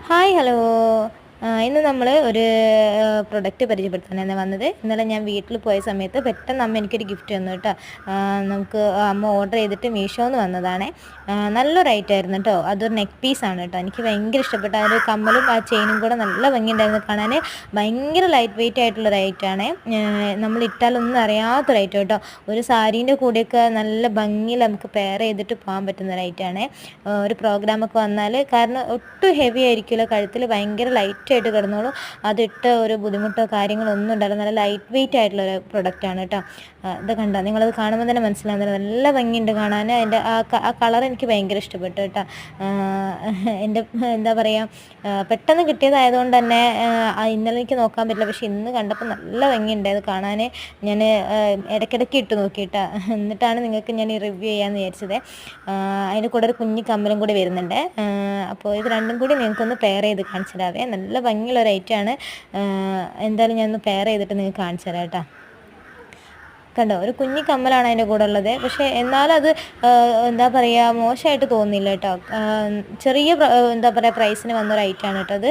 Hi hello. ഇന്ന് നമ്മൾ ഒരു പ്രൊഡക്റ്റ് പരിചയപ്പെടുത്താനാണ് വന്നത്. ഇന്നലെ ഞാൻ വീട്ടിൽ പോയ സമയത്ത് പെട്ടെന്ന് അമ്മ എനിക്കൊരു ഗിഫ്റ്റ് തന്നു കേട്ടോ. നമുക്ക് അമ്മ ഓർഡർ ചെയ്തിട്ട് മീഷോന്ന് വന്നതാണ്. നല്ലൊരു ഐറ്റം ആയിരുന്നു കേട്ടോ. അതൊരു നെക്ക് പീസാണ് കേട്ടോ. എനിക്ക് ഭയങ്കര ഇഷ്ടപ്പെട്ടു. ആ ഒരു കമ്മലും ആ ചെയിനും കൂടെ നല്ല ഭംഗിയുണ്ടായിരുന്നു കാണാൻ. ഭയങ്കര ലൈറ്റ് വെയിറ്റ് ആയിട്ടുള്ളൊരു ഐറ്റമാണ്. നമ്മൾ ഇട്ടാലൊന്നും അറിയാത്തൊരു ഐറ്റം കേട്ടോ. ഒരു സാരീൻ്റെ കൂടെയൊക്കെ നല്ല ഭംഗിയിൽ നമുക്ക് പെയർ ചെയ്തിട്ട് പോകാൻ പറ്റുന്നൊരു ഐറ്റമാണ്. ഒരു പ്രോഗ്രാമൊക്കെ വന്നാൽ, കാരണം ഒട്ടും ഹെവി ആയിരിക്കില്ല, കഴുത്തിൽ ഭയങ്കര ലൈറ്റായിട്ട് കിടന്നോളൂ. അതിട്ട് ഒരു ബുദ്ധിമുട്ടോ കാര്യങ്ങളോ ഒന്നും ഉണ്ടാവില്ല. നല്ല ലൈറ്റ് വെയിറ്റ് ആയിട്ടുള്ളൊരു പ്രൊഡക്റ്റാണ് കേട്ടോ. ഇത് കണ്ടോ, നിങ്ങളത് കാണുമ്പോൾ തന്നെ മനസ്സിലാകുന്നില്ല, നല്ല ഭംഗിയുണ്ട് കാണാൻ. അതിൻ്റെ ആ കളർ എനിക്ക് ഭയങ്കര ഇഷ്ടപ്പെട്ടു കേട്ടോ. എൻ്റെ എന്താ പറയുക, പെട്ടെന്ന് കിട്ടിയതായതുകൊണ്ട് തന്നെ ഇന്നലെ എനിക്ക് നോക്കാൻ പറ്റില്ല, പക്ഷെ ഇന്ന് കണ്ടപ്പോൾ നല്ല ഭംഗിയുണ്ട് അത് കാണാൻ. ഞാൻ ഇടയ്ക്കിടയ്ക്ക് ഇട്ട് നോക്കിയിട്ടാ, എന്നിട്ടാണ് നിങ്ങൾക്ക് ഞാൻ റിവ്യൂ ചെയ്യാമെന്ന് വിചാരിച്ചത്. അതിൻ്റെ കൂടെ ഒരു കുഞ്ഞി കമ്മലും കൂടി വരുന്നുണ്ട്. അപ്പോൾ ഇത് രണ്ടും കൂടി നിങ്ങൾക്കൊന്ന് പെയർ ചെയ്ത് കാണിച്ചു തരാവേ. നല്ല ഭംഗിയുള്ളൊരു ഐറ്റമാണ്. എന്തായാലും ഞാനൊന്ന് പെയർ ചെയ്തിട്ട് നിങ്ങൾക്ക് കാണിച്ചു തരാം കേട്ടോ. കണ്ടോ, ഒരു കുഞ്ഞി കമ്മലാണ് അതിൻ്റെ കൂടെ ഉള്ളത്. പക്ഷേ എന്നാലും അത് എന്താ പറയുക, മോശമായിട്ട് തോന്നില്ല കേട്ടോ. ചെറിയ എന്താ പറയുക പ്രൈസിന് വന്നൊരു ഐറ്റമാണ് കേട്ടോ. അത്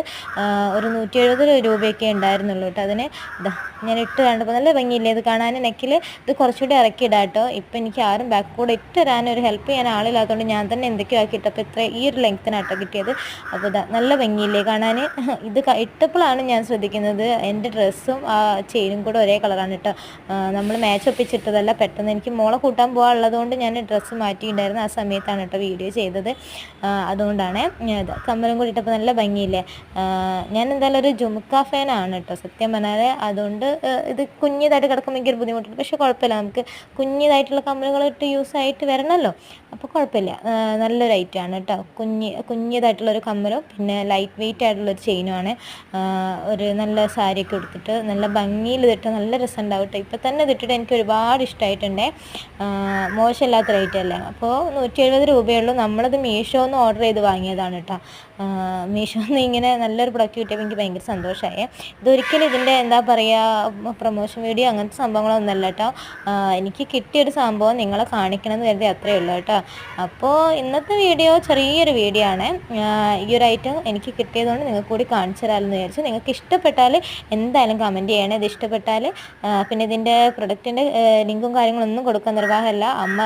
ഒരു 170 രൂപയൊക്കെ ഉണ്ടായിരുന്നുള്ളൂ കേട്ടോ. അതിന് ഇതാ ഞാൻ ഇട്ട് കണ്ടപ്പോൾ നല്ല ഭംഗിയില്ലേ ഇത് കാണാൻ. നെക്കിൽ ഇത് കുറച്ചുകൂടി ഇറക്കി ഇടാം കേട്ടോ. ഇപ്പം എനിക്ക് ആരും ബാക്ക് കൂടെ ഇട്ട് തരാൻ ഒരു ഹെൽപ്പ് ചെയ്യാൻ ആളില്ലാത്തതുകൊണ്ട് ഞാൻ തന്നെ എന്തൊക്കെയോ ആക്കി ഇട്ടപ്പോൾ ഇത്ര ഈ ഒരു ലെങ്ത്തിനാട്ടോ കിട്ടിയത്. അപ്പോൾ ഇതാ നല്ല ഭംഗിയില്ലേ കാണാൻ. ഇത് ഇട്ടപ്പോഴാണ് ഞാൻ ശ്രദ്ധിക്കുന്നത് എൻ്റെ ഡ്രസ്സും ആ ചെയിനും കൂടെ ഒരേ കളറാണ് കേട്ടോ. നമ്മൾ മാച്ച് ഒപ്പിച്ചിട്ടതല്ല, പെട്ടെന്ന് എനിക്ക് മോളെ കൂട്ടാൻ പോകാനുള്ളതുകൊണ്ട് ഞാൻ ഡ്രസ്സ് മാറ്റിയിട്ടുണ്ടായിരുന്നു. ആ സമയത്താണ് കേട്ടോ വീഡിയോ ചെയ്തത്. അതുകൊണ്ടാണ് കമ്മലും കൂടി ഇട്ടപ്പോൾ നല്ല ഭംഗിയില്ലേ. ഞാൻ എന്തായാലും ഒരു ജുമുക്ക ഫാനാണ് കേട്ടോ സത്യം പറഞ്ഞാൽ. അതുകൊണ്ട് ഇത് കുഞ്ഞിതായിട്ട് കിടക്കുമ്പോൾ എനിക്കൊരു ബുദ്ധിമുട്ടുണ്ട്. പക്ഷേ കുഴപ്പമില്ല, നമുക്ക് കുഞ്ഞിതായിട്ടുള്ള കമ്മലുകളിട്ട് യൂസ് ആയിട്ട് വരണമല്ലോ, അപ്പോൾ കുഴപ്പമില്ല. നല്ലൊരു ഐറ്റമാണ് കേട്ടോ. കുഞ്ഞിതായിട്ടുള്ളൊരു കമ്മലും പിന്നെ ലൈറ്റ് വെയിറ്റ് ആയിട്ടുള്ളൊരു ചെയിനുമാണ്. ഒരു നല്ല സാരിയൊക്കെ എടുത്തിട്ട് നല്ല ഭംഗിയിൽ ഇതിട്ട് നല്ല രസം ഉണ്ടാവും കേട്ടോ. ഇപ്പം തന്നെ ഇതിട്ടിട്ട് എനിക്ക് ഒരുപാട് ഇഷ്ടമായിട്ടുണ്ട്. മോശമില്ലാത്ത റേറ്റ് അല്ലേ. അപ്പോൾ 170 രൂപയുള്ളൂ. നമ്മളത് മീഷോന്ന് ഓർഡർ ചെയ്ത് വാങ്ങിയതാണ് കേട്ടോ. മീഷോന്ന് ഇങ്ങനെ നല്ലൊരു പ്രൊഡക്റ്റ് കിട്ടിയപ്പോൾ എനിക്ക് ഭയങ്കര സന്തോഷമായി. ഇതൊരിക്കലും ഇതിൻ്റെ എന്താ പറയുക പ്രൊമോഷൻ വീഡിയോ അങ്ങനത്തെ സംഭവങ്ങളൊന്നും അല്ല കേട്ടോ. എനിക്ക് കിട്ടിയൊരു സംഭവം നിങ്ങളെ കാണിക്കണമെന്ന് കരുതി അത്രയേ ഉള്ളൂ കേട്ടോ. അപ്പോൾ ഇന്നത്തെ വീഡിയോ ചെറിയൊരു വീഡിയോ ആണ്. ഈ ഒരു ഐറ്റം എനിക്ക് കിട്ടിയതുകൊണ്ട് നിങ്ങൾക്ക് കൂടി കാണിച്ചു തരാമെന്ന് വിചാരിച്ചു. നിങ്ങൾക്ക് ഇഷ്ടപ്പെട്ടാൽ എന്തായാലും കമൻറ്റ് ചെയ്യണേ. ഇത് ഇഷ്ടപ്പെട്ടാൽ പിന്നെ ഇതിൻ്റെ പ്രൊഡക്റ്റിൻ്റെ ലിങ്കും കാര്യങ്ങളൊന്നും കൊടുക്കാൻ നിർവാഹമല്ല, അമ്മ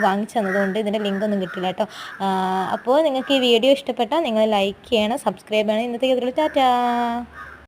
വാങ്ങിച്ചു തന്നതുകൊണ്ട് ഇതിൻ്റെ ലിങ്കൊന്നും കിട്ടില്ല കേട്ടോ. അപ്പോൾ നിങ്ങൾക്ക് ഈ വീഡിയോ ഇഷ്ടപ്പെട്ടാൽ നിങ്ങൾ ലൈക്ക് ചെയ്യണം, സബ്സ്ക്രൈബ് ചെയ്യണം. ഇന്നത്തേക്ക് ഇതിലുള്ള ടാറ്റാ.